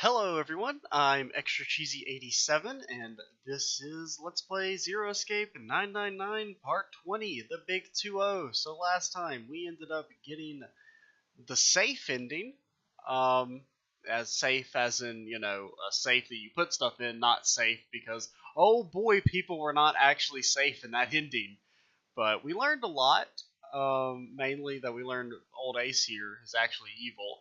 Hello everyone, I'm Extra Cheesy 87 and this is Let's Play Zero Escape 999 Part 20, the Big 2-0. So last time we ended up getting the safe ending, as safe as in, you know, a safe that you put stuff in, not safe because, oh boy, people were not actually safe in that ending. But we learned a lot, mainly that we learned old Ace here is actually evil.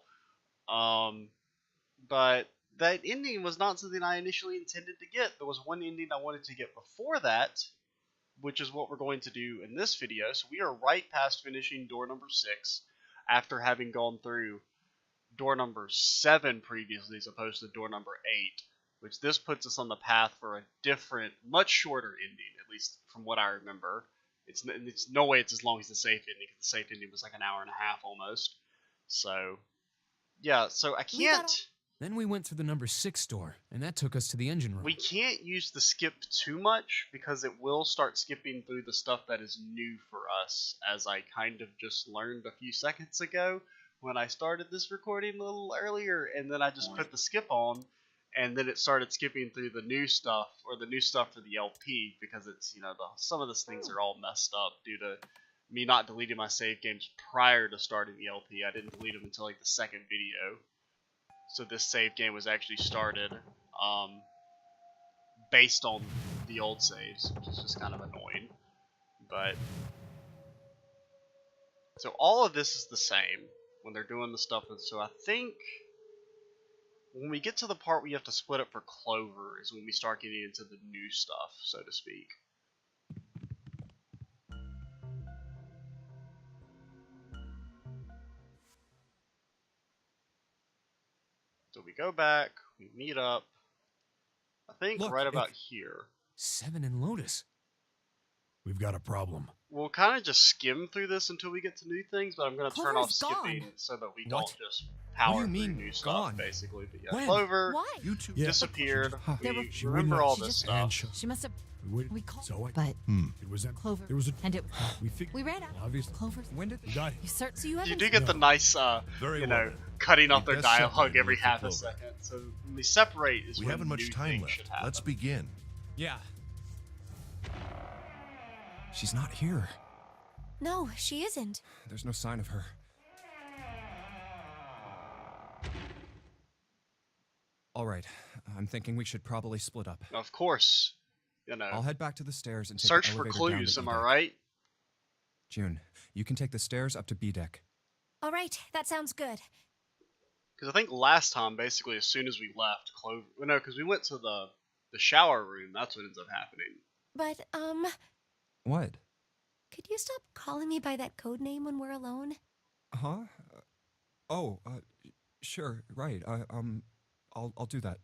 But that ending was not something I initially intended to get. There was one ending I wanted to get before that, which is what we're going to do in this video. So we are right past finishing door number 6, after having gone through door number 7 previously, as opposed to door number 8, which this puts us on the path for a different, much shorter ending, at least from what I remember. It's no way it's as long as the safe ending, because the safe ending was like an hour and a half almost. So, yeah, so I can't... Then we went through the number 6 door, and that took us to the engine room. We can't use the skip too much, because it will start skipping through the stuff that is new for us, as I kind of just learned a few seconds ago when I started this recording a little earlier, and then I just put the skip on, and then it started skipping through the new stuff, or the new stuff for the LP, because it's, you know, some of those things are all messed up due to me not deleting my save games prior to starting the LP. I didn't delete them until like the second video. So this save game was actually started based on the old saves, which is just kind of annoying. But so all of this is the same when they're doing the stuff. So I think when we get to the part where you have to split up for Clover is when we start getting into the new stuff, so to speak. So we go back, we meet up, I think. Look, right about here. 7 and Lotus. We've got a problem. We'll kind of just skim through this until we get to new things, but I'm going to turn off skipping so that we don't just power through new stuff, basically. But yeah, Clover disappeared. We remember all this stuff. She must have... We called, so but it was Clover. There was a and it. we ran out. Obviously, Clover. When did we got You start, so you do get the nice, you know, cutting off their dialogue every half a second. So when we separate is when haven't much time left. Let's begin. Yeah. She's not here. No, she isn't. There's no sign of her. All right, I'm thinking we should probably split up. Of course, you know. I'll head back to the stairs and take search the for elevator clues. down to Am E I deck. right? June, you can take the stairs up to B deck. All right, that sounds good. Because I think last time, basically, as soon as we left, Clover... Well, no, because we went to the shower room. That's what ends up happening. But, What? could you stop calling me by that code name when we're alone? Huh? Sure, right. I'll do that.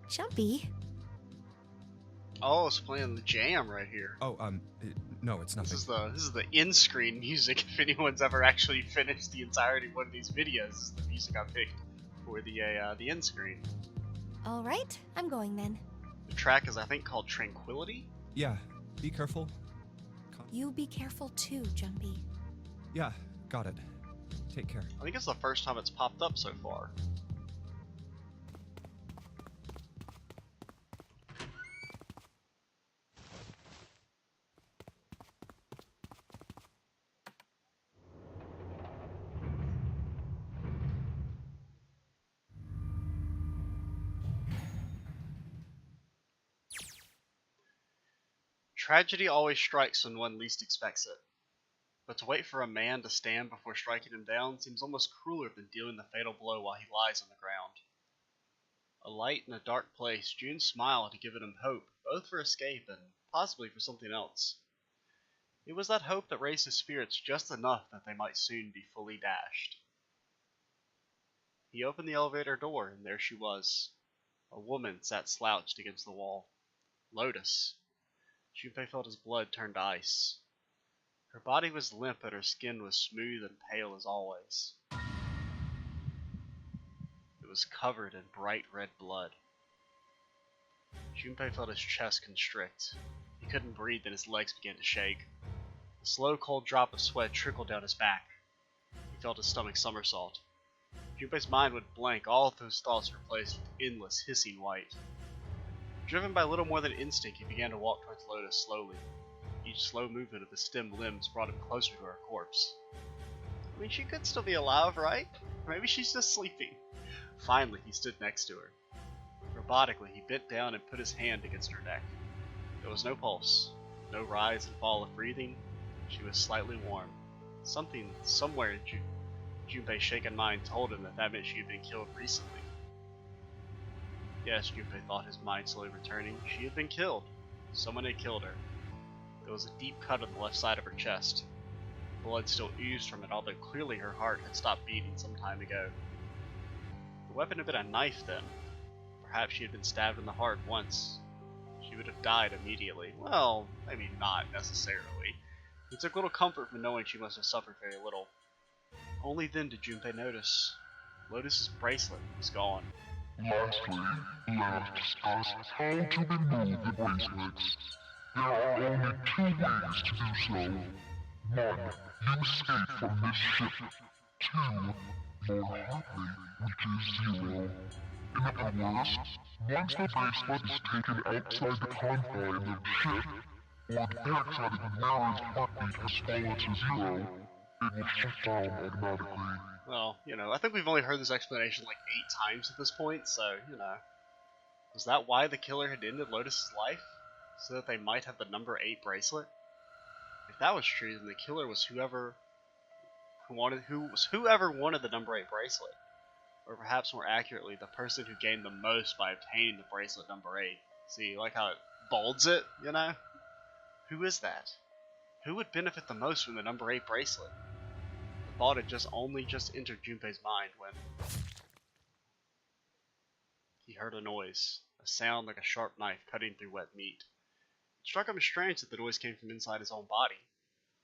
Jumpy. Oh, it's playing the jam right here. No, it's nothing. This is the in-screen music. If anyone's ever actually finished the entirety of one of these videos, this is the music I picked for the in-screen. All right, I'm going then. The track is, I think, called Tranquility. Yeah, be careful. You be careful too, Jumpy. Yeah, got it. Take care. I think it's the first time it's popped up so far. Tragedy always strikes when one least expects it. But to wait for a man to stand before striking him down seems almost crueler than dealing the fatal blow while he lies on the ground. A light in a dark place, June's smile had given him hope, both for escape and possibly for something else. It was that hope that raised his spirits just enough that they might soon be fully dashed. He opened the elevator door, and there she was. A woman sat slouched against the wall. Lotus. Junpei felt his blood turn to ice. Her body was limp, but her skin was smooth and pale as always. It was covered in bright red blood. Junpei felt his chest constrict. He couldn't breathe and his legs began to shake. A slow cold drop of sweat trickled down his back. He felt his stomach somersault. Junpei's mind went blank, all of those thoughts replaced with endless, hissing white. Driven by little more than instinct, he began to walk towards Lotus slowly. Each slow movement of the stem limbs brought him closer to her corpse. I mean, she could still be alive, right? Maybe she's just sleeping. Finally, he stood next to her. Robotically, he bent down and put his hand against her neck. There was no pulse, no rise and fall of breathing. She was slightly warm. Something, somewhere in Junpei's shaken mind told him that meant she had been killed recently. Yes, Junpei thought, his mind slowly returning. She had been killed. Someone had killed her. There was a deep cut on the left side of her chest. Blood still oozed from it, although clearly her heart had stopped beating some time ago. The weapon had been a knife then. Perhaps she had been stabbed in the heart once. She would have died immediately. Well, maybe not necessarily. He took little comfort from knowing she must have suffered very little. Only then did Junpei notice. Lotus's bracelet was gone. Lastly, let us discuss how to remove the bracelets. There are only two ways to do so. One, you escape from this ship. Two, your heart rate reaches 0. In other words, once the bracelet is taken outside the confine of the ship, or the outside of the wearer's heartbeat has fallen to 0, it will shut down automatically. Well, I think we've only heard this explanation like 8 times at this point, so, Was that why the killer had ended Lotus's life? So that they might have the number 8 bracelet? If that was true, then the killer was whoever wanted the number 8 bracelet. Or perhaps more accurately, the person who gained the most by obtaining the bracelet number 8. See, like how it bolds it, Who is that? Who would benefit the most from the number 8 bracelet? The thought had only just entered Junpei's mind when he heard a noise, a sound like a sharp knife cutting through wet meat. It struck him as strange that the noise came from inside his own body.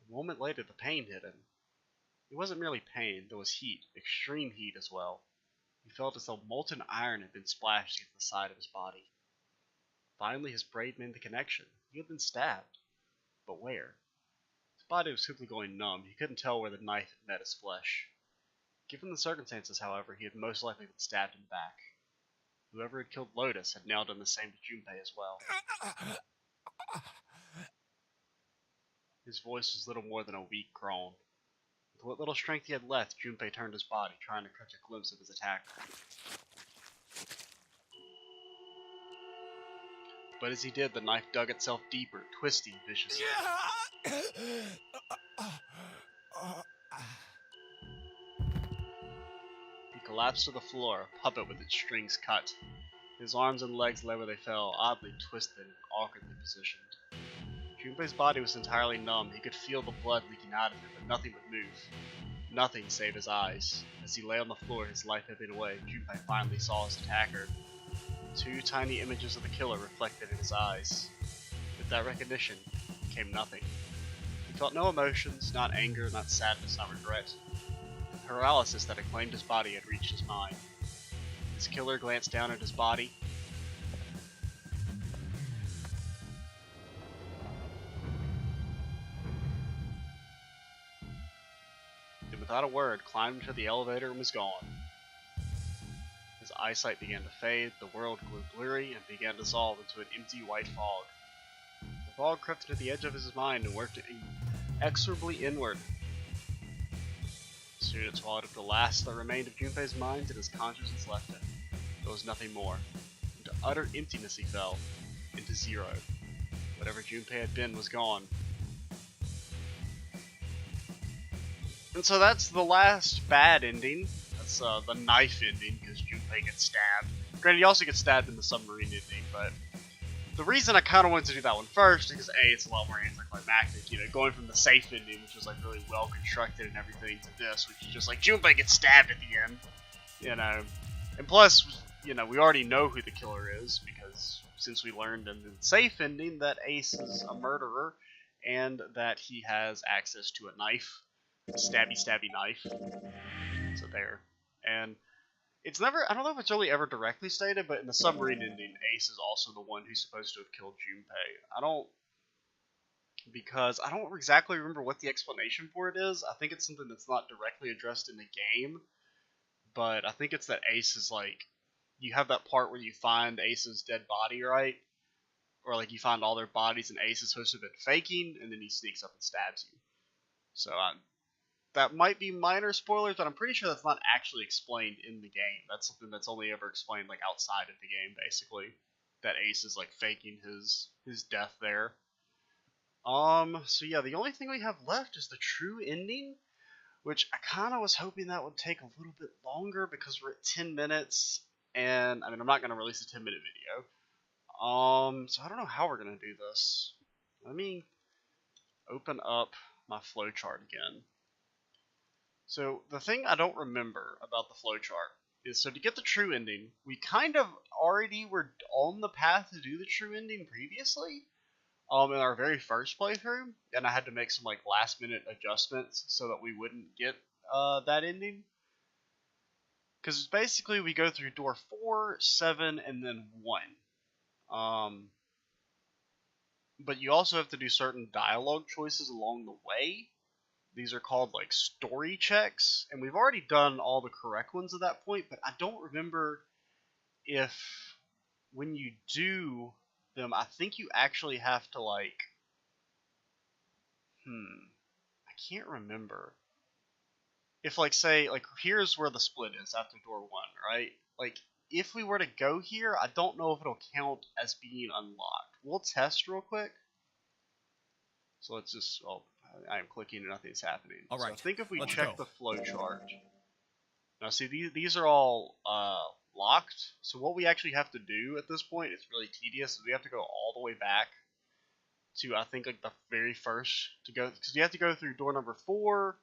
A moment later, the pain hit him. It wasn't merely pain, there was heat, extreme heat as well. He felt as though molten iron had been splashed against the side of his body. Finally, his brain made the connection. He had been stabbed. But where? His body was simply going numb. He couldn't tell where the knife had met his flesh. Given the circumstances, however, he had most likely been stabbed in the back. Whoever had killed Lotus had now done the same to Junpei as well. His voice was little more than a weak groan. With what little strength he had left, Junpei turned his body, trying to catch a glimpse of his attacker. But as he did, the knife dug itself deeper, twisting viciously. He collapsed to the floor, a puppet with its strings cut. His arms and legs lay where they fell, oddly twisted and awkwardly positioned. Junpei's body was entirely numb. He could feel the blood leaking out of him, but nothing would move. Nothing save his eyes. As he lay on the floor, his life ebbing away, Junpei finally saw his attacker. 2 tiny images of the killer reflected in his eyes. With that recognition came nothing. He felt no emotions, not anger, not sadness, not regret. The paralysis that had claimed his body had reached his mind. His killer glanced down at his body. And without a word, climbed into the elevator and was gone. His eyesight began to fade, the world grew blurry, and began to dissolve into an empty white fog. The fog crept into the edge of his mind and worked inexorably inward. Soon it swallowed up the last that remained of Junpei's mind, and his consciousness left him. There was nothing more. Into utter emptiness he fell. Into 0. Whatever Junpei had been was gone. And so that's the last bad ending. That's the knife ending, because Junpei gets stabbed. Granted, he also gets stabbed in the submarine ending, but the reason I kind of wanted to do that one first is because A, it's a lot more anticlimactic, going from the safe ending, which was like really well constructed and everything, to this, which is just like Junpei gets stabbed at the end, And plus, we already know who the killer is, because since we learned in the safe ending that Ace is a murderer, and that he has access to a knife, a stabby knife. So there. And it's never, I don't know if it's really ever directly stated, but in the submarine ending, Ace is also the one who's supposed to have killed Junpei. Because I don't exactly remember what the explanation for it is. I think it's something that's not directly addressed in the game, but I think it's that Ace is like, you have that part where you find Ace's dead body, right? Or like you find all their bodies and Ace is supposed to have been faking, and then he sneaks up and stabs you. So that might be minor spoilers, but I'm pretty sure that's not actually explained in the game. That's something that's only ever explained like outside of the game, basically. That Ace is like faking his death there. So yeah, the only thing we have left is the true ending, which I kind of was hoping that would take a little bit longer because we're at 10 minutes, and I mean, I'm not going to release a 10-minute video. So I don't know how we're going to do this. Let me open up my flowchart again. So the thing I don't remember about the flowchart is, so to get the true ending, we kind of already were on the path to do the true ending previously. In our very first playthrough, and I had to make some like last minute adjustments so that we wouldn't get that ending. Because basically we go through door 4, 7, and then 1. But you also have to do certain dialogue choices along the way. These are called like story checks, and we've already done all the correct ones at that point, but I don't remember if when you do them, I think you actually have to like, I can't remember. If like say, like here's where the split is after door 1, right? Like if we were to go here, I don't know if it'll count as being unlocked. We'll test real quick. So let's just, I am clicking and nothing's happening. All right, so I think if we let's check go. the flowchart. Now see, these are all locked. So what we actually have to do at this point, it's really tedious, is we have to go all the way back to, I think, like the very first to go, because you have to go through door number 4.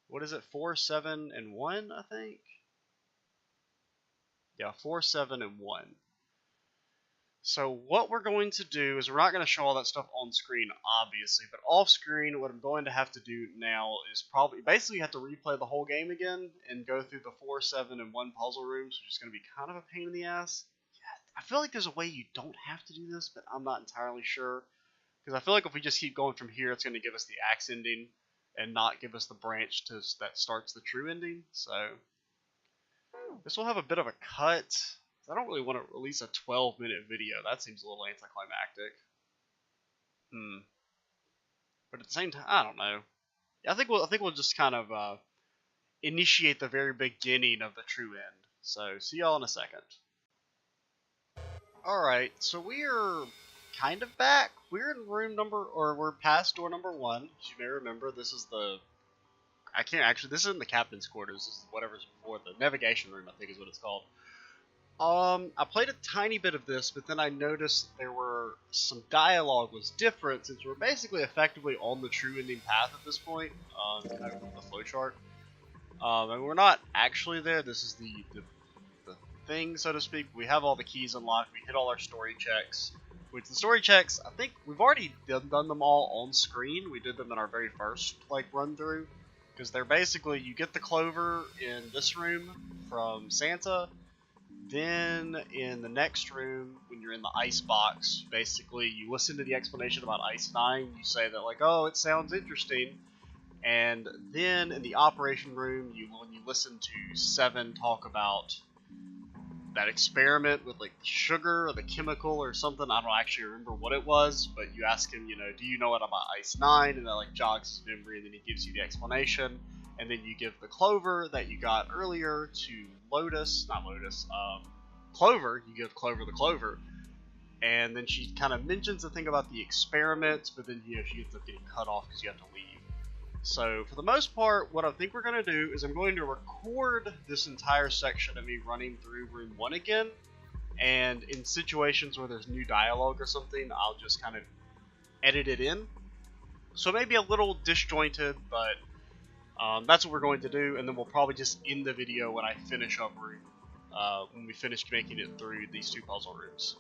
What is it? 4, 7, and 1, I think. Yeah, 4, 7, and 1. So what we're going to do is, we're not going to show all that stuff on screen, obviously, but off screen, what I'm going to have to do now is probably, basically you have to replay the whole game again and go through the 4, 7, and 1 puzzle rooms, which is going to be kind of a pain in the ass. Yeah, I feel like there's a way you don't have to do this, but I'm not entirely sure. Because I feel like if we just keep going from here, it's going to give us the axe ending and not give us the branch that starts the true ending. So this will have a bit of a cut. I don't really want to release a 12-minute video. That seems a little anticlimactic. But at the same time, I don't know. I think we'll just kind of initiate the very beginning of the true end. So see y'all in a second. All right, so we're kind of back. We're in room number, or we're past door number 1. As you may remember, this is the, this isn't the captain's quarters. This is whatever's before, the navigation room, I think is what it's called. I played a tiny bit of this, but then I noticed there were some dialogue was different, since we're basically effectively on the true ending path at this point. Can I open the flowchart? And we're not actually there. This is the thing, so to speak. We have all the keys unlocked. We hit all our story checks. Which the story checks, I think we've already done them all on screen. We did them in our very first like run through, because they're basically, you get the Clover in this room from Santa. Then in the next room, when you're in the ice box, basically you listen to the explanation about Ice 9. You say that like, oh, it sounds interesting. And then in the operation room, when you listen to 7 talk about that experiment with like the sugar or the chemical or something, I don't actually remember what it was, but you ask him, you know, do you know what about Ice 9? And that like jogs his memory, and then he gives you the explanation. And then you give the Clover that you got earlier to Clover. You give Clover the Clover, and then she kind of mentions the thing about the experiments, but then, you know, she ends up getting cut off because you have to leave. So for the most part, what I think we're going to do is I'm going to record this entire section of me running through room 1 again, and in situations where there's new dialogue or something, I'll just kind of edit it in. So maybe a little disjointed, but that's what we're going to do, and then we'll probably just end the video when I finish up room, when we finish making it through these 2 puzzle rooms.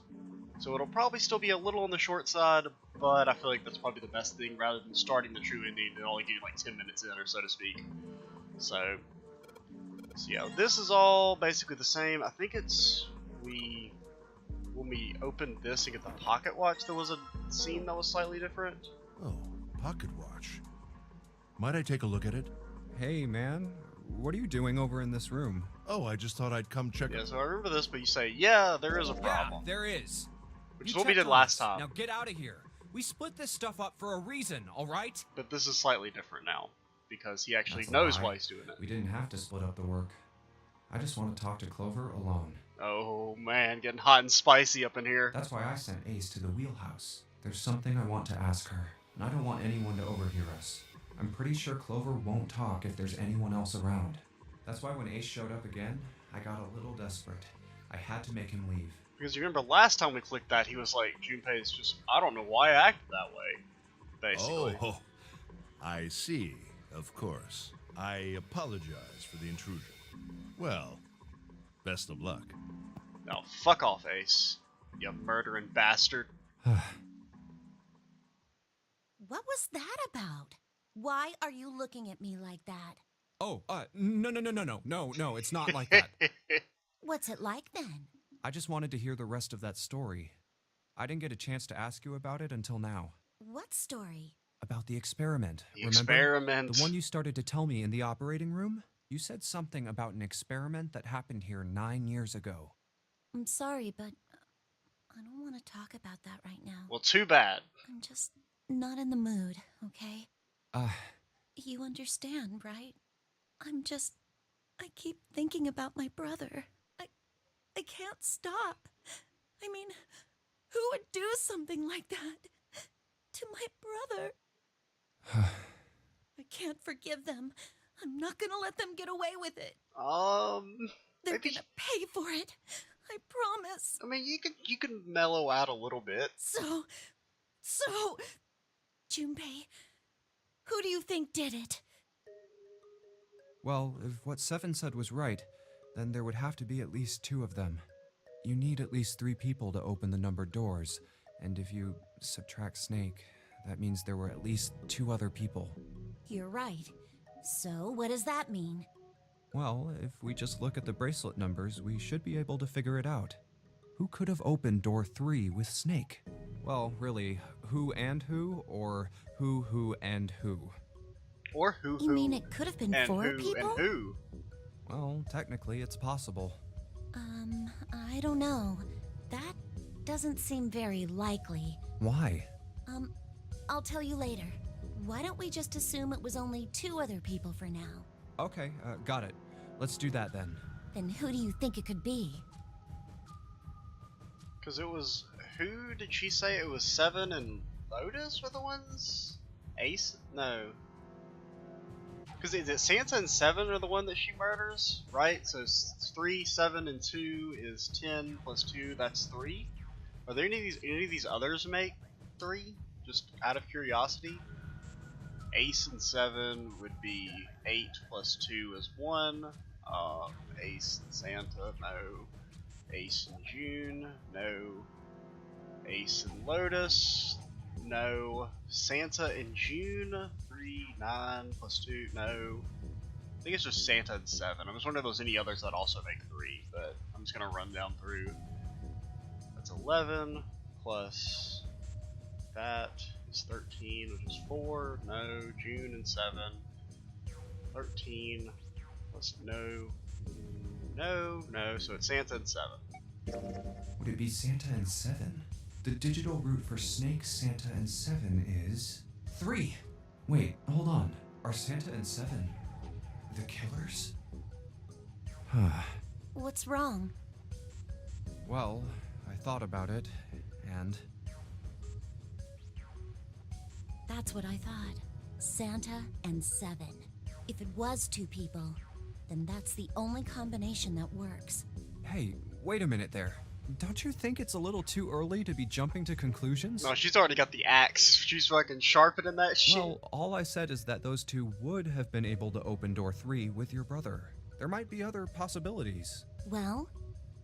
So it'll probably still be a little on the short side, but I feel like that's probably the best thing, rather than starting the true ending and only getting like 10 minutes in, or so to speak. So yeah, this is all basically the same. I think it's, when we opened this and get the pocket watch, there was a scene that was slightly different. Oh, pocket watch. Might I take a look at it? Hey, man. What are you doing over in this room? Oh, I just thought I'd come check. Yeah, so I remember this, but you say, yeah, there is a problem. Yeah, there is. Which You is what we checked did on last us. time. Now get out of here. We split this stuff up for a reason, all right? But this is slightly different now. Because he actually That's a knows lie. why he's doing it. We didn't have to split up the work. I just want to talk to Clover alone. Oh man, getting hot and spicy up in here. That's why I sent Ace to the wheelhouse. There's something I want to ask her, and I don't want anyone to overhear us. I'm pretty sure Clover won't talk if there's anyone else around. That's why when Ace showed up again, I got a little desperate. I had to make him leave. Because you remember last time we clicked that, he was like, Junpei's just, I don't know why I acted that way. Basically. Oh, I see. Of course. I apologize for the intrusion. Well, best of luck. Now fuck off, Ace. You murdering bastard. What was that about? Why are you looking at me like that? Oh, no, it's not like that. What's it like then? I just wanted to hear the rest of that story. I didn't get a chance to ask you about it until now. What story? About the experiment. The Remember? experiment. The one you started to tell me in the operating room? You said something about an experiment that happened here 9 years ago. I'm sorry, but I don't want to talk about that right now. Well, too bad. I'm just not in the mood, okay? You understand, right? I keep thinking about my brother. I can't stop. I mean, who would do something like that to my brother? I can't forgive them. I'm not gonna let them get away with it. They're maybe, gonna pay for it. I promise. I mean, you can mellow out a little bit. So, Junpei, who do you think did it? Well, if what Seven said was right, then there would have to be at least 2 of them. You need at least 3 people to open the numbered doors, and if you subtract Snake, that means there were at least 2 other people. You're right. So, what does that mean? Well, if we just look at the bracelet numbers, we should be able to figure it out. Who could have opened door 3 with Snake? Well, really, who and who, or who and who? Or who. You mean it could have been and 4 who people? And who? Well, technically, it's possible. I don't know. That doesn't seem very likely. Why? I'll tell you later. Why don't we just assume it was only 2 other people for now? Okay, got it. Let's do that then. Then who do you think it could be? Because it was, who did she say it was? Seven and Lotus were the ones? Ace? No. Because is it Santa and Seven are the one that she murders, right? So 3, 7, and 2 is 10 plus 2, that's 3. Are there any of these others make 3? Just out of curiosity. Ace and 7 would be 8 plus 2 is 1. Ace and Santa, no. Ace and June, no. Ace and Lotus, no. Santa and June, 3, 9 plus 2, no. I think it's just Santa and 7. I was wondering if there's any others that also make 3, but I'm just gonna run down through. That's 11 plus that is 13, which is 4, no. June and 7, 13 plus no, so it's Santa and 7. Would it be Santa and 7? The digital root for Snake, Santa, and 7 is 3. Wait, hold on. Are Santa and 7 the killers? What's wrong? Well, I thought about it, and... That's what I thought. Santa and 7. If it was 2 people, then that's the only combination that works. Hey, wait a minute there. Don't you think it's a little too early to be jumping to conclusions? No, she's already got the axe. She's fucking sharpening that shit. Well, all I said is that those 2 would have been able to open door 3 with your brother. There might be other possibilities. Well,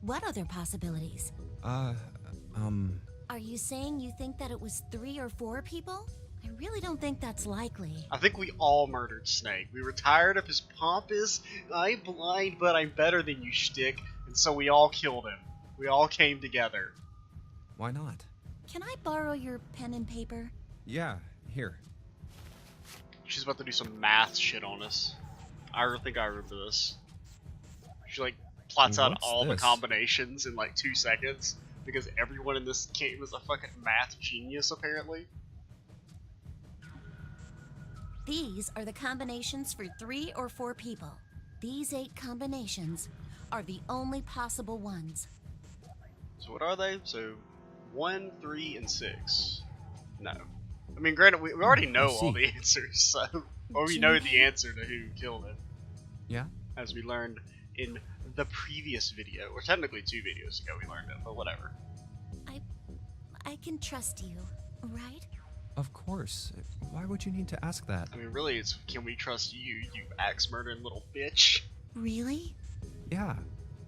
what other possibilities? Are you saying you think that it was 3 or 4 people? I really don't think that's likely. I think we all murdered Snake. We were tired of his pompous, I'm blind but I'm better than you shtick, and so we all killed him. We all came together. Why not? Can I borrow your pen and paper? Yeah, here. She's about to do some math shit on us. I think I remember this. She like plots out What's all the this? combinations in like 2 seconds because everyone in this game is a fucking math genius apparently. These are the combinations for 3 or 4 people. These 8 combinations are the only possible ones. So what are they? So 1, 3, and 6. No. I mean, granted, we already know all the answers, so or we know the answer to who killed him. Yeah? As we learned in the previous video, or technically 2 videos ago we learned it, but whatever. I can trust you, right? Of course. Why would you need to ask that? I mean, really, it's can we trust you, you axe murdering little bitch? Really? Yeah.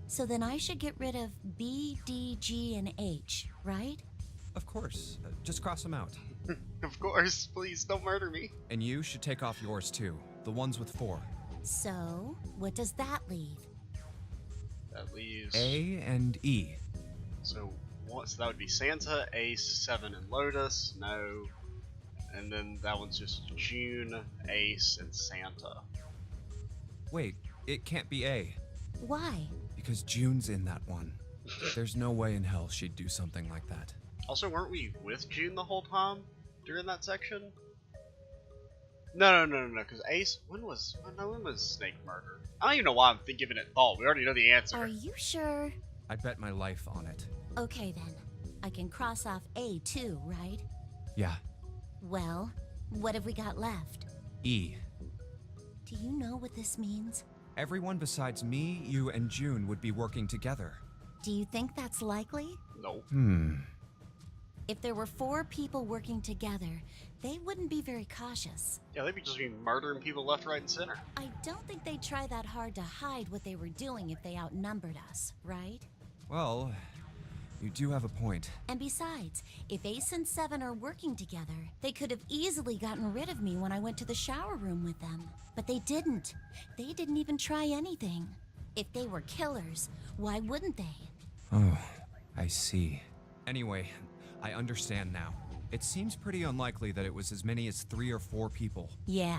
So then I should get rid of B, D, G, and H, right? Of course. Just cross them out. Of course, please don't murder me. And you should take off yours too. The ones with 4. So, what does that leave? That leaves A and E. So that would be Santa, Ace, 7, and Lotus. No. And then that one's just June, Ace, and Santa. Wait, it can't be A. Why? Because June's in that one. There's no way in hell she'd do something like that. Also, weren't we with June the whole time during that section? No, because Ace, when was Snake murdered? I don't even know why I'm giving it thought. We already know the answer. Are you sure? I bet my life on it. Okay then. I can cross off A too, right? Yeah. Well, what have we got left? E. Do you know what this means? Everyone besides me, you, and June would be working together. Do you think that's likely? No. If there were 4 people working together, they wouldn't be very cautious. Yeah, they'd just be murdering people left, right, and center. I don't think they'd try that hard to hide what they were doing if they outnumbered us, right? Well, you do have a point. And besides, if Ace and 7 are working together, they could have easily gotten rid of me when I went to the shower room with them. But they didn't. They didn't even try anything. If they were killers, why wouldn't they? Oh, I see. Anyway, I understand now. It seems pretty unlikely that it was as many as 3 or 4 people. Yeah,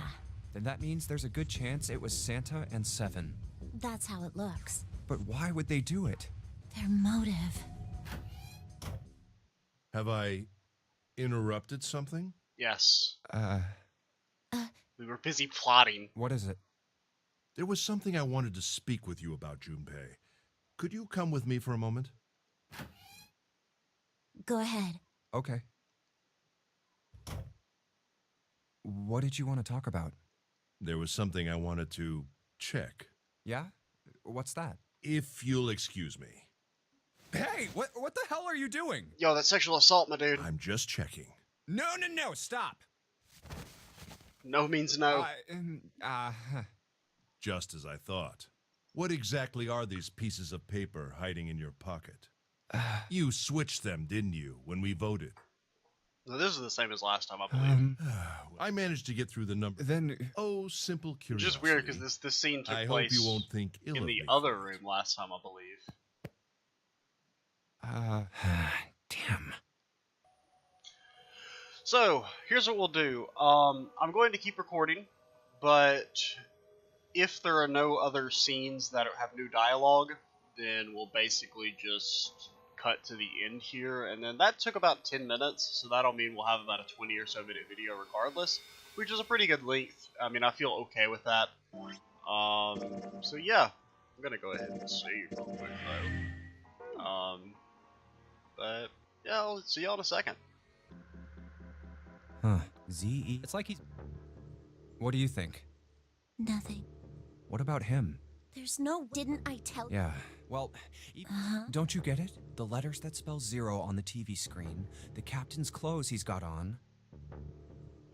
Then that means there's a good chance it was Santa and 7. that's how it looks. But why would they do it? Their motive. Have I interrupted something? Yes. Uh, We were busy plotting. what is it? There was something I wanted to speak with you about, Junpei. Could you come with me for a moment? Go ahead. Okay. What did you want to talk about? There was something I wanted to check. Yeah? What's that? If you'll excuse me. Hey, what the hell are you doing? Yo, that's sexual assault, my dude. I'm just checking. No, stop. No means no. Just as I thought. What exactly are these pieces of paper hiding in your pocket? You switched them, didn't you, when we voted? No, this is the same as last time, I believe. I managed to get through the number. Then, Oh, simple Which curiosity. is weird because this scene took I place hope you won't think ill in of the me other for it. room last time, I believe. damn. So, here's what we'll do. I'm going to keep recording, but if there are no other scenes that have new dialogue, then we'll basically just cut to the end here, and then that took about 10 minutes, so that'll mean we'll have about a 20 or so minute video regardless, which is a pretty good length. I mean, I feel okay with that. So yeah, I'm gonna go ahead and save real quick though. But yeah, I'll see y'all in a second. Huh. Z-E? It's like he's... What do you think? Nothing. What about him? There's no... Didn't I tell... Yeah, well, don't you get it? The letters that spell 0 on the TV screen, the captain's clothes he's got on.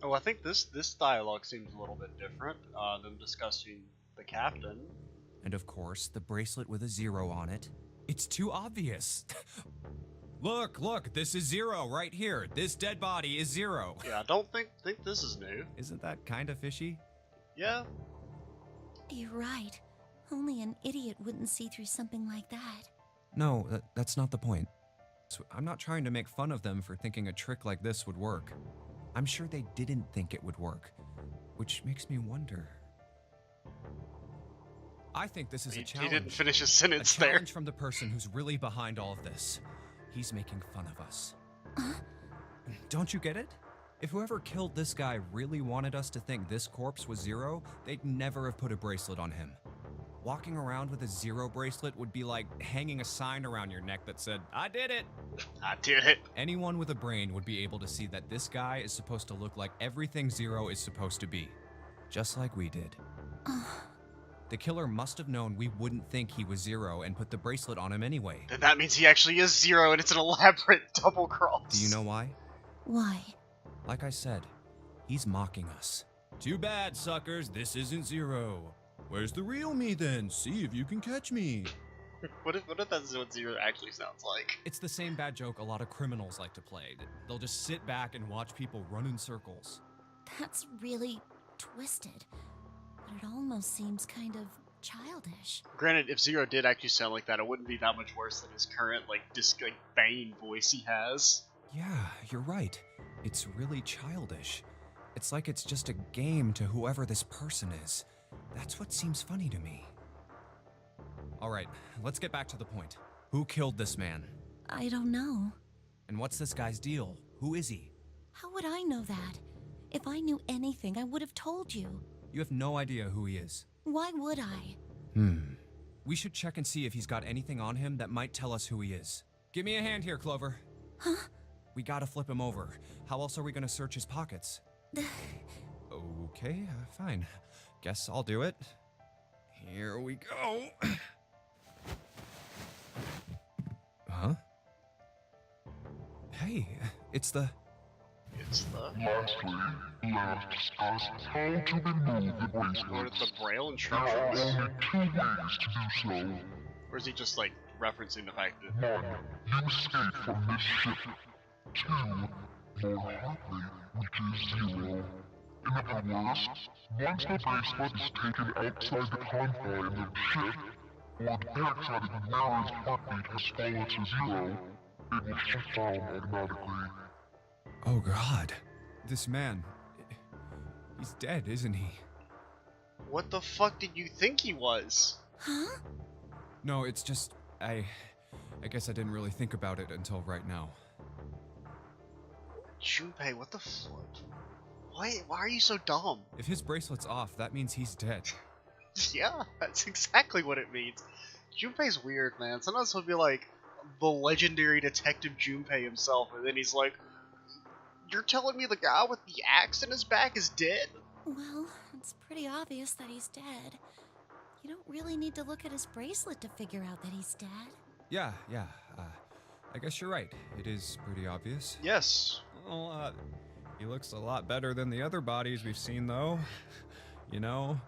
Oh, I think this dialogue seems a little bit different than discussing the captain. And of course, the bracelet with a 0 on it. It's too obvious. Look, this is 0 right here. This dead body is 0. Yeah, I don't think this is new. Isn't that kind of fishy? Yeah. You're right. Only an idiot wouldn't see through something like that. No, that's not the point. So I'm not trying to make fun of them for thinking a trick like this would work. I'm sure they didn't think it would work, which makes me wonder. I think this is a He challenge. didn't finish his A sentence there. challenge from the person who's really behind all of this. He's making fun of us. Don't you get it? If whoever killed this guy really wanted us to think this corpse was Zero, they'd never have put a bracelet on him. Walking around with a Zero bracelet would be like hanging a sign around your neck that said, "I did it!" I did it. Anyone with a brain would be able to see that this guy is supposed to look like everything Zero is supposed to be. Just like we did. The killer must have known we wouldn't think he was Zero and put the bracelet on him anyway. Then that means he actually is Zero, and it's an elaborate double cross. Do you know why? Why? Like I said, he's mocking us. Too bad, suckers, this isn't Zero. Where's the real me then? See if you can catch me. What if that's what Zero actually sounds like? It's the same bad joke a lot of criminals like to play. They'll just sit back and watch people run in circles. That's really twisted. But it almost seems kind of childish. Granted, if Zero did actually sound like that, it wouldn't be that much worse than his current, like, banging voice he has. Yeah, you're right. It's really childish. It's like it's just a game to whoever this person is. That's what seems funny to me. Alright, let's get back to the point. Who killed this man? I don't know. And what's this guy's deal? Who is he? How would I know that? If I knew anything, I would have told you. You have no idea who he is. Why would I? We should check and see if he's got anything on him that might tell us who he is. Give me a hand here, Clover. Huh? We gotta flip him over. How else are we gonna search his pockets? Okay, fine. Guess I'll do it. Here we go. Huh? Hey, it's the... Lastly, let us discuss how to remove the Or bracelets. the Braille There are instructions? only 2 ways to do so. Or is he just, like, referencing the fact that... 1. You escape from this ship. 2. Your heartbeat reaches 0. In other words, once the bracelet is taken outside the confine of the ship, or the backside of the wearer's heartbeat has fallen to 0, it will shut down automatically. Oh god. This man... He's dead, isn't he? What the fuck did you think he was? Huh? No, it's just... I guess I didn't really think about it until right now. Junpei, what the fuck? Why are you so dumb? If his bracelet's off, that means he's dead. Yeah, that's exactly what it means. Junpei's weird, man. Sometimes he'll be like, the legendary Detective Junpei himself, and then he's like, you're telling me the guy with the axe in his back is dead? Well, it's pretty obvious that he's dead. You don't really need to look at his bracelet to figure out that he's dead. Yeah. I guess you're right. It is pretty obvious. Yes. Well, he looks a lot better than the other bodies we've seen, though. You know?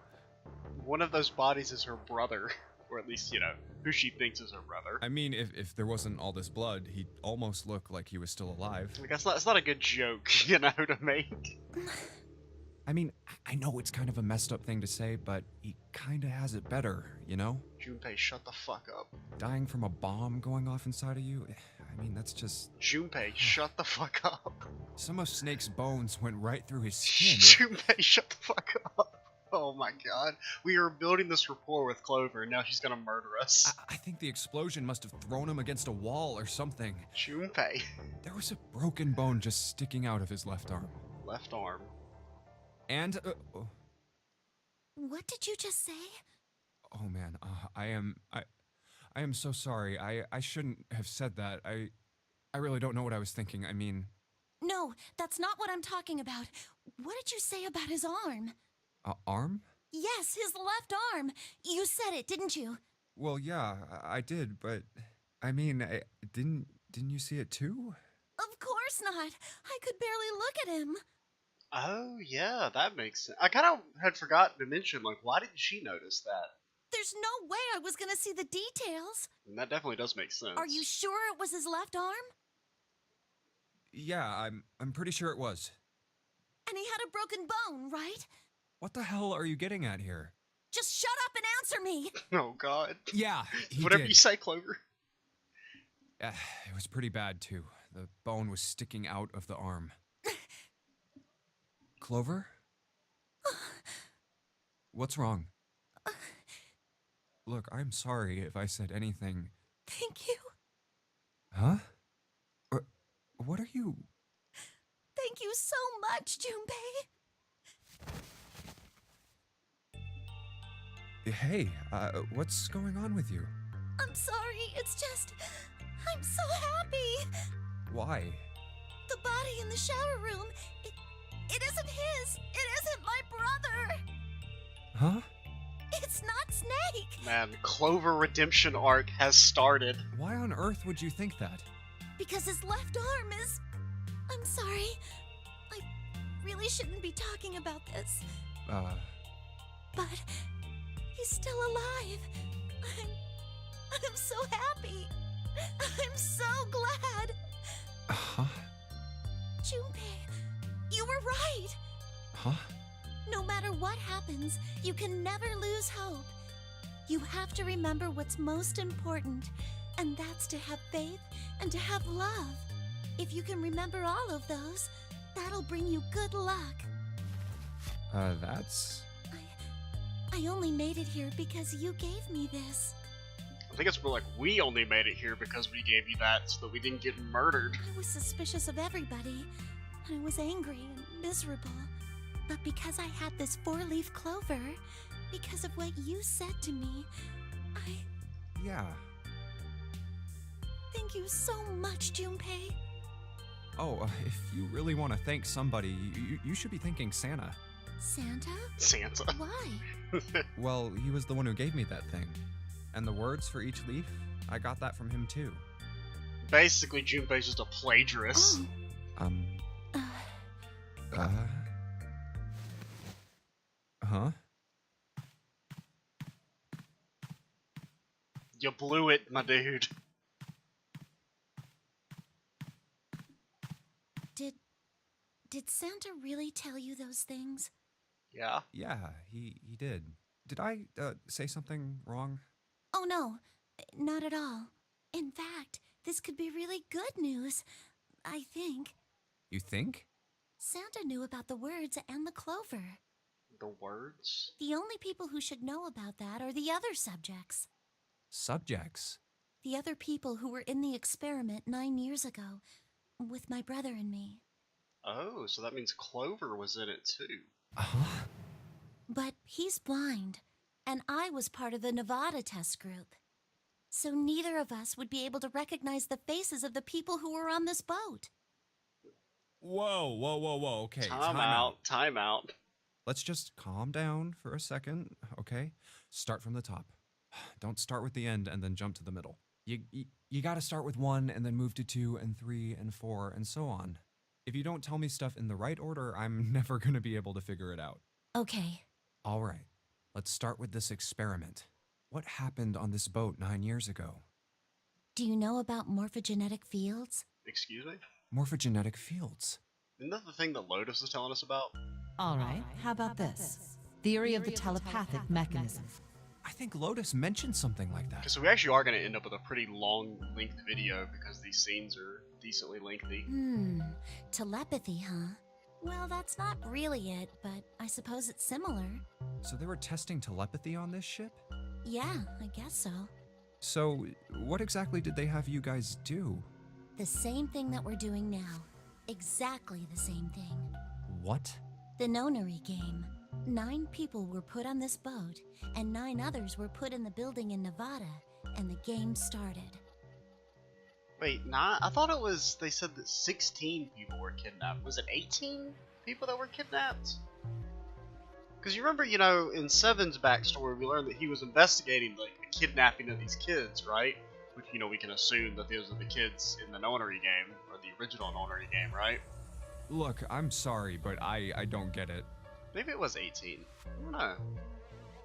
One of those bodies is her brother. Or at least, you know, who she thinks is her brother. I mean, if there wasn't all this blood, he'd almost look like he was still alive. Like, that's not a good joke, you know, to make. I mean, I know it's kind of a messed up thing to say, but he kinda has it better, you know? Junpei, shut the fuck up. Dying from a bomb going off inside of you, I mean, that's just... Junpei, shut the fuck up. Some of Snake's bones went right through his skin. Junpei, shut the fuck up. Oh my god. We are building this rapport with Clover, and now she's gonna murder us. I think the explosion must have thrown him against a wall or something. Junpei. There was a broken bone just sticking out of his left arm. Left arm. And, What did you just say? oh man, I am so sorry. I shouldn't have said that. I really don't know what I was thinking. I mean... No, that's not what I'm talking about. What did you say about his arm? Arm? Yes, his left arm. You said it, didn't you? Well, yeah, I did, but... I mean, didn't you see it too? Of course not. I could barely look at him. Oh, yeah, that makes sense. I kind of had forgotten to mention, like, why didn't she notice that? There's no way I was gonna see the details. And that definitely does make sense. Are you sure it was his left arm? Yeah, I'm pretty sure it was. And he had a broken bone, right? What the hell are you getting at here? Just shut up and answer me. Oh, God. Yeah, he Whatever did. you say, Clover. It was pretty bad, too. The bone was sticking out of the arm. Clover? What's wrong? Look, I'm sorry if I said anything. Thank you. Huh? What are you... Thank you so much, Junpei. Hey, what's going on with you? I'm sorry, it's just... I'm so happy. Why? The body in the shower room, it isn't his. It isn't my brother. Huh? It's not Snake. Man, Clover redemption arc has started. Why on earth would you think that? Because his left arm is... I'm sorry. I really shouldn't be talking about this. But he's still alive. I'm so happy. I'm so glad. Huh? Junpei, you were right. Huh? No matter what happens, you can never lose hope. You have to remember what's most important, and that's to have faith and to have love. If you can remember all of those, that'll bring you good luck. That's... I only made it here because you gave me this. I think it's more like we only made it here because we gave you that so that we didn't get murdered. I was suspicious of everybody, and I was angry and miserable. But because I had this 4-leaf clover, because of what you said to me, Yeah. Thank you so much, Junpei. Oh, if you really want to thank somebody, you should be thanking Santa. Santa? Santa. Why? Well, he was the one who gave me that thing. And the words for each leaf, I got that from him too. Basically, Junpei's just a plagiarist. Oh. Huh? You blew it, my dude. Did Santa really tell you those things? Yeah. Yeah, he did. Did I, say something wrong? Oh no, not at all. In fact, this could be really good news, I think. You think? Santa knew about the words and the clover. The words? The only people who should know about that are the other subjects. Subjects? The other people who were in the experiment 9 years ago, with my brother and me. Oh, so that means Clover was in it too. Huh? But he's blind, and I was part of the Nevada test group. So neither of us would be able to recognize the faces of the people who were on this boat. Whoa, okay. Time out. Let's just calm down for a second, okay? Start from the top. Don't start with the end and then jump to the middle. You gotta start with 1 and then move to 2 and 3 and 4 and so on. If you don't tell me stuff in the right order, I'm never gonna be able to figure it out. Okay. All right, let's start with this experiment. What happened on this boat 9 years ago? Do you know about morphogenetic fields? Excuse me? Morphogenetic fields. Isn't that the thing that Lotus was telling us about? All right, how about this? Theory of the telepathic mechanism. I think Lotus mentioned something like that. So we actually are going to end up with a pretty long-length video because these scenes are decently lengthy. Telepathy, huh? Well, that's not really it, but I suppose it's similar. So they were testing telepathy on this ship? Yeah, I guess so. So, what exactly did they have you guys do? The same thing that we're doing now. Exactly the same thing. What? The nonary game. 9 people were put on this boat, and 9 others were put in the building in Nevada, and the game started. Wait, I thought it was, they said that 16 people were kidnapped. Was it 18 people that were kidnapped? Because you remember, you know, in Seven's backstory, we learned that he was investigating, like, the kidnapping of these kids, right? Which, you know, we can assume that those are the kids in the nonary game, or the original nonary game, right? Look, I'm sorry, but I don't get it. Maybe it was 18. I don't know.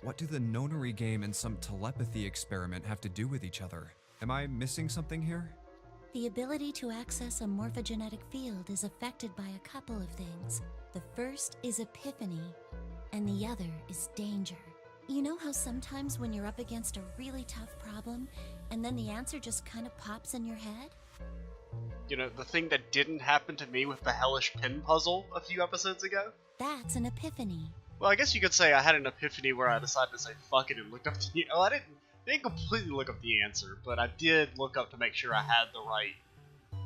What do the nonary game and some telepathy experiment have to do with each other? Am I missing something here? The ability to access a morphogenetic field is affected by a couple of things. The first is epiphany, and the other is danger. You know how sometimes when you're up against a really tough problem, and then the answer just kind of pops in your head? You know, the thing that didn't happen to me with the hellish pin puzzle a few episodes ago? That's an epiphany. Well, I guess you could say I had an epiphany where I decided to say fuck it and looked up the... Oh, I I didn't completely look up the answer, but I did look up to make sure I had the right,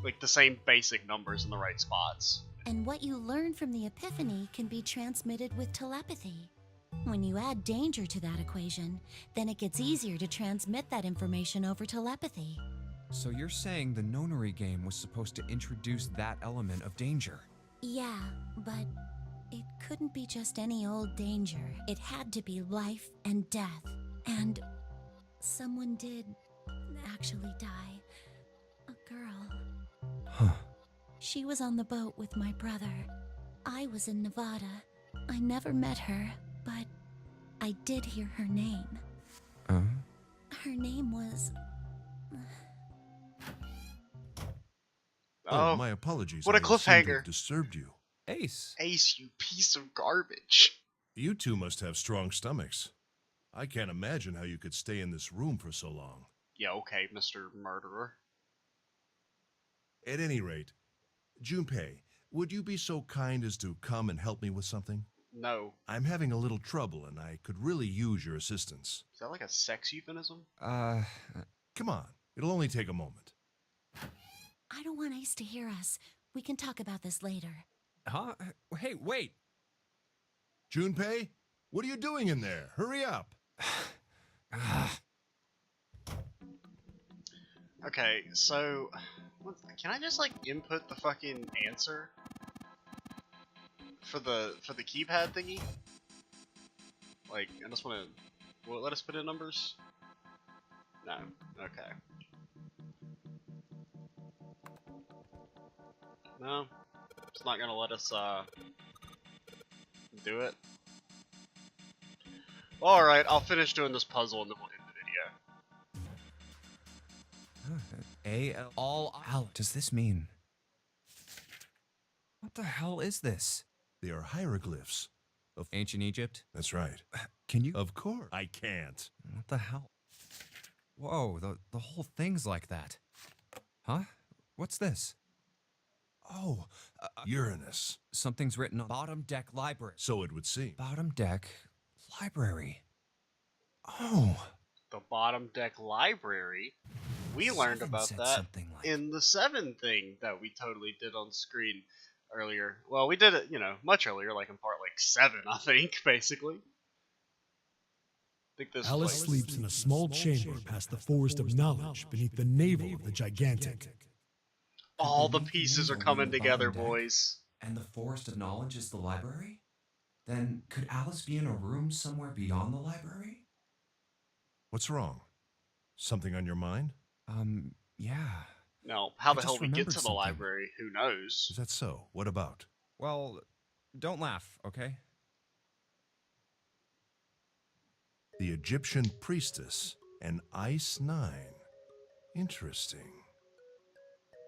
like the same basic numbers in the right spots. And what you learn from the epiphany can be transmitted with telepathy. When you add danger to that equation, then it gets easier to transmit that information over telepathy. So you're saying the nonary game was supposed to introduce that element of danger? Yeah, but it couldn't be just any old danger. It had to be life and death. And someone did actually die. A girl. Huh. She was on the boat with my brother. I was in Nevada. I never met her, but I did hear her name. Her name was... Oh, my apologies. What a I seem to cliffhanger. have disturbed you. Ace. Ace, you piece of garbage. You two must have strong stomachs. I can't imagine how you could stay in this room for so long. Yeah, okay, Mr. Murderer. At any rate, Junpei, would you be so kind as to come and help me with something? No. I'm having a little trouble and I could really use your assistance. Is that like a sex euphemism? Come on, it'll only take a moment. I don't want Ace to hear us. We can talk about this later. Huh? Hey, wait! Junpei, what are you doing in there? Hurry up! Okay, so... Can I just, like, input the fucking answer? For the keypad thingy? Like, I just wanna... Will it let us put in numbers? No. Okay. No? It's not gonna let us, do it? Alright, I'll finish doing this puzzle and then we'll end the video. A-L... All out. Does this mean... What the hell is this? They are hieroglyphs. Of Ancient Egypt? That's right. Can you... Of course. I can't. What the hell? Whoa, the whole thing's like that. Huh? What's this? Oh, Uranus. something's written on bottom deck library. So it would seem. Bottom deck library. Oh. The bottom deck library. We learned Seven about said that something like- in the 7 thing that we totally did on screen earlier. Well, we did it, you know, much earlier, like in part like 7, I think, basically. I think this Alice was sleeps in a small chamber past the forest of knowledge beneath the navel of the gigantic. all the pieces are coming together, boys. And the Forest of Knowledge is the library? Then could Alice be in a room somewhere beyond the library? What's wrong? Something on your mind? Yeah. Now, how I the just hell we get remembered to the something. library, who knows? Is that so? What about? Well, don't laugh, okay? The Egyptian priestess and Ice 9. Interesting.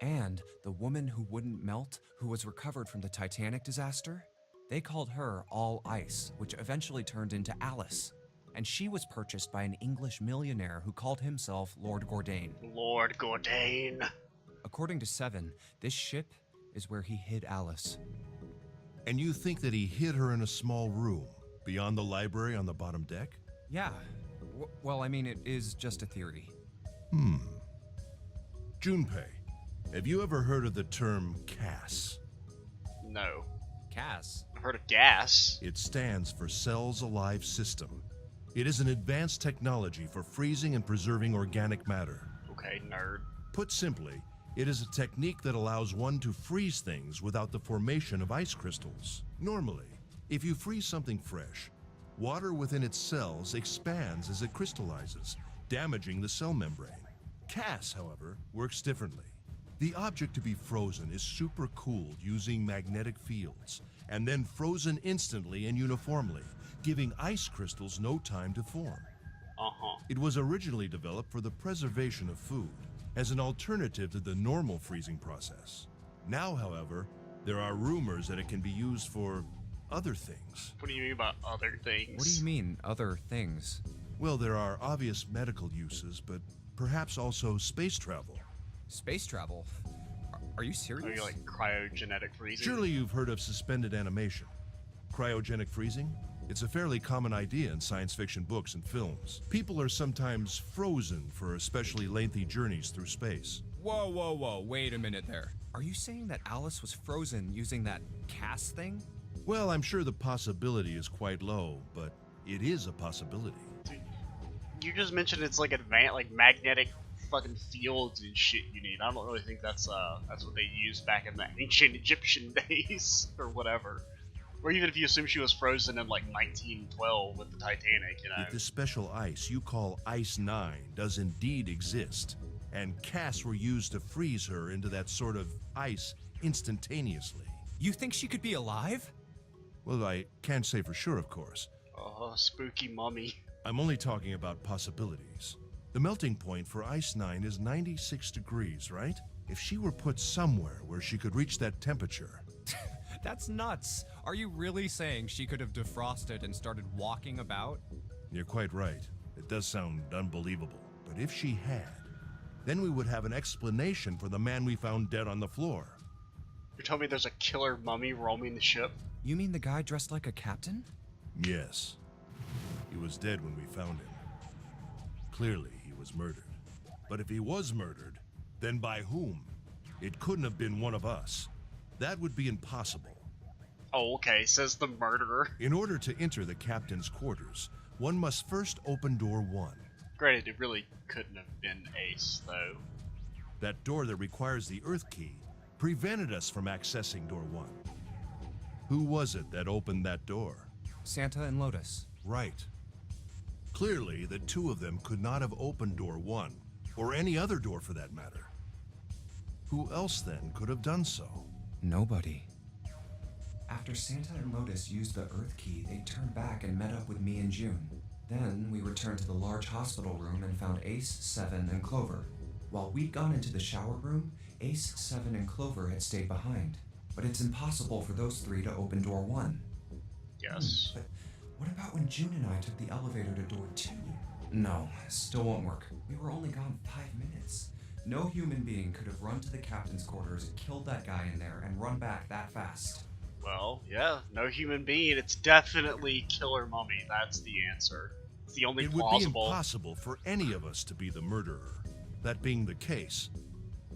And the woman who wouldn't melt, who was recovered from the Titanic disaster? They called her All Ice, which eventually turned into Alice. And she was purchased by an English millionaire who called himself Lord Gordain. Lord Gordain. According to Seven, this ship is where he hid Alice. And you think that he hid her in a small room, beyond the library on the bottom deck? Yeah. Well, I mean, it is just a theory. Junpei, have you ever heard of the term CAS? No. Cass. I've heard of gas. It stands for Cells Alive System. It is an advanced technology for freezing and preserving organic matter. Okay, nerd. Put simply, it is a technique that allows one to freeze things without the formation of ice crystals. Normally, if you freeze something fresh, water within its cells expands as it crystallizes, damaging the cell membrane. CAS, however, works differently. The object to be frozen is supercooled using magnetic fields, and then frozen instantly and uniformly, giving ice crystals no time to form. It was originally developed for the preservation of food, as an alternative to the normal freezing process. Now, however, there are rumors that it can be used for other things. What do you mean by other things? What do you mean, other things? Well, there are obvious medical uses, but perhaps also space travel. Space travel? Are you serious? Are you like cryogenic freezing? Surely you've heard of suspended animation. Cryogenic freezing? It's a fairly common idea in science fiction books and films. People are sometimes frozen for especially lengthy journeys through space. Whoa, whoa, whoa, wait a minute there. Are you saying that Alice was frozen using that cast thing? Well, I'm sure the possibility is quite low, but it is a possibility. You just mentioned it's like advanced, like magnetic fucking fields and shit you need. I don't really think that's what they used back in the ancient Egyptian days or whatever. Or even if you assume she was frozen in like 1912 with the Titanic, you know. If this special ice you call Ice 9 does indeed exist, and casts were used to freeze her into that sort of ice instantaneously. You think she could be alive? Well, I can't say for sure, of course. Oh, spooky mummy. I'm only talking about possibilities. The melting point for Ice 9 is 96 degrees, right? If she were put somewhere where she could reach that temperature... That's nuts. Are you really saying she could have defrosted and started walking about? You're quite right. It does sound unbelievable. But if she had, then we would have an explanation for the man we found dead on the floor. You're telling me there's a killer mummy roaming the ship? You mean the guy dressed like a captain? Yes. He was dead when we found him. Clearly, he was murdered. But if he was murdered, then by whom? It couldn't have been one of us. That would be impossible. Oh, okay, says the murderer. In order to enter the captain's quarters, one must first open door 1. Granted, it really couldn't have been Ace, though. That door that requires the Earth key prevented us from accessing door 1. Who was it that opened that door? Santa and Lotus. Right. Clearly, the two of them could not have opened door 1, or any other door for that matter. Who else then could have done so? Nobody. After Santa and Lotus used the Earth key, they turned back and met up with me and June. Then we returned to the large hospital room and found Ace, Seven, and Clover. While we'd gone into the shower room, Ace, Seven, and Clover had stayed behind. But it's impossible for those three to open door 1. Yes. But what about when June and I took the elevator to door 2? No, still won't work. We were only gone 5 minutes. No human being could have run to the captain's quarters, killed that guy in there, and run back that fast. Well, yeah, no human being. It's definitely Killer Mummy. That's the answer. It's the only plausible. It would be impossible for any of us to be the murderer. That being the case,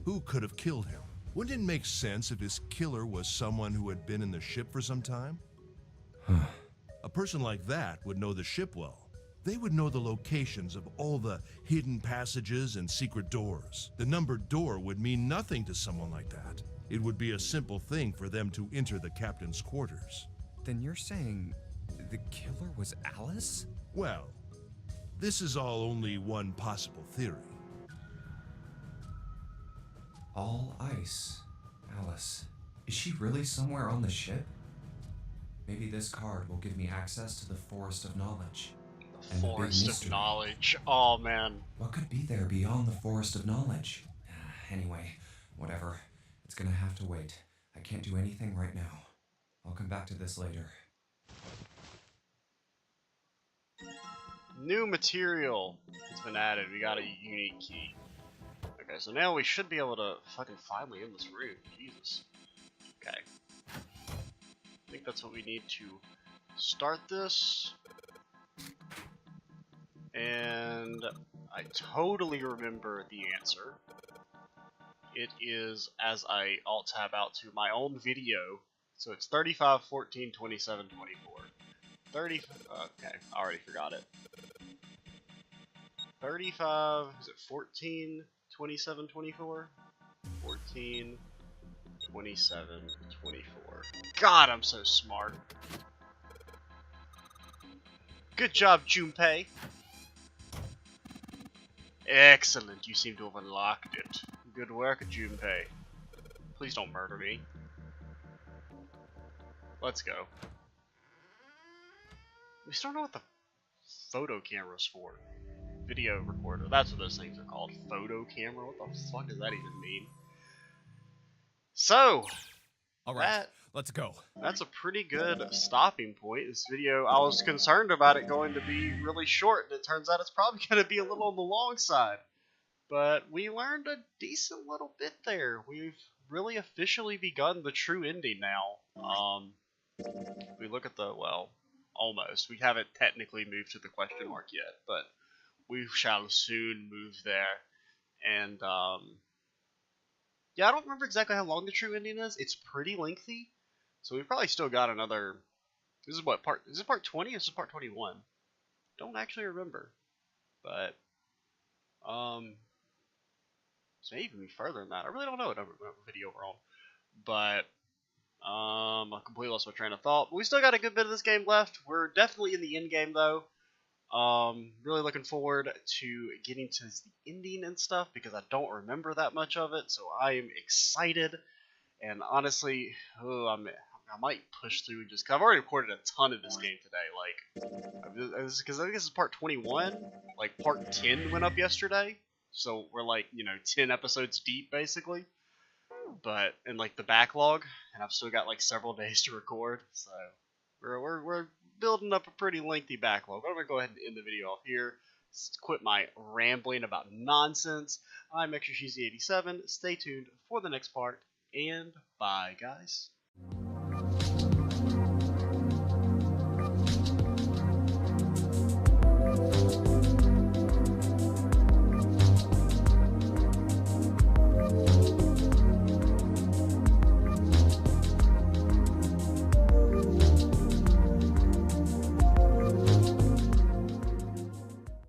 who could have killed him? Wouldn't it make sense if his killer was someone who had been in the ship for some time? A person like that would know the ship well. They would know the locations of all the hidden passages and secret doors. The numbered door would mean nothing to someone like that. It would be a simple thing for them to enter the captain's quarters. Then you're saying the killer was Alice? Well, this is all only one possible theory. All ice. Alice. Is she really somewhere on the ship? Maybe this card will give me access to the Forest of Knowledge. And the big Forest of mystery. Knowledge. Oh, man. What could be there beyond the Forest of Knowledge? Anyway, whatever. It's gonna have to wait. I can't do anything right now. I'll come back to this later. New material has been added. We got a unique key. Okay, so now we should be able to fucking finally in this room. Jesus. Okay. I think that's what we need to start this. And I totally remember the answer. It is as I alt tab out to my own video. So it's 35, 14, 27, 24. 30. Okay, I already forgot it. 35. Is it 14, 27, 24? 14, 27, 24. God, I'm so smart. Good job, Junpei. Excellent, you seem to have unlocked it. Good work, Junpei. Please don't murder me. Let's go. We still don't know what the photo camera's for. Video recorder, that's what those things are called. Photo camera? What the fuck does that even mean? So, Alright, let's go. That's a pretty good stopping point. This video, I was concerned about it going to be really short, and it turns out it's probably going to be a little on the long side. But we learned a decent little bit there. We've really officially begun the true ending now. We look at the, well, almost. We haven't technically moved to the question mark yet, but we shall soon move there. And yeah, I don't remember exactly how long the true ending is. It's pretty lengthy, so we've probably still got another. This is what part? Is it part 20 or is it part 21? Don't actually remember, but it may even be further than that. I really don't know what video we're on, but I completely lost my train of thought. But we still got a good bit of this game left. We're definitely in the end game though. Really looking forward to getting to the ending and stuff because I don't remember that much of it, so I am excited. And honestly, I might push through and just. Cause I've already recorded a ton of this game today. Like, because I think this is part 21. Like part 10 went up yesterday, so we're like 10 episodes deep basically. But in like the backlog, and I've still got like several days to record, so we're building up a pretty lengthy backlog. But I'm gonna go ahead and end the video off here. Quit my rambling about nonsense. I'm Extra Cheesy 87. Stay tuned for the next part, and bye, guys.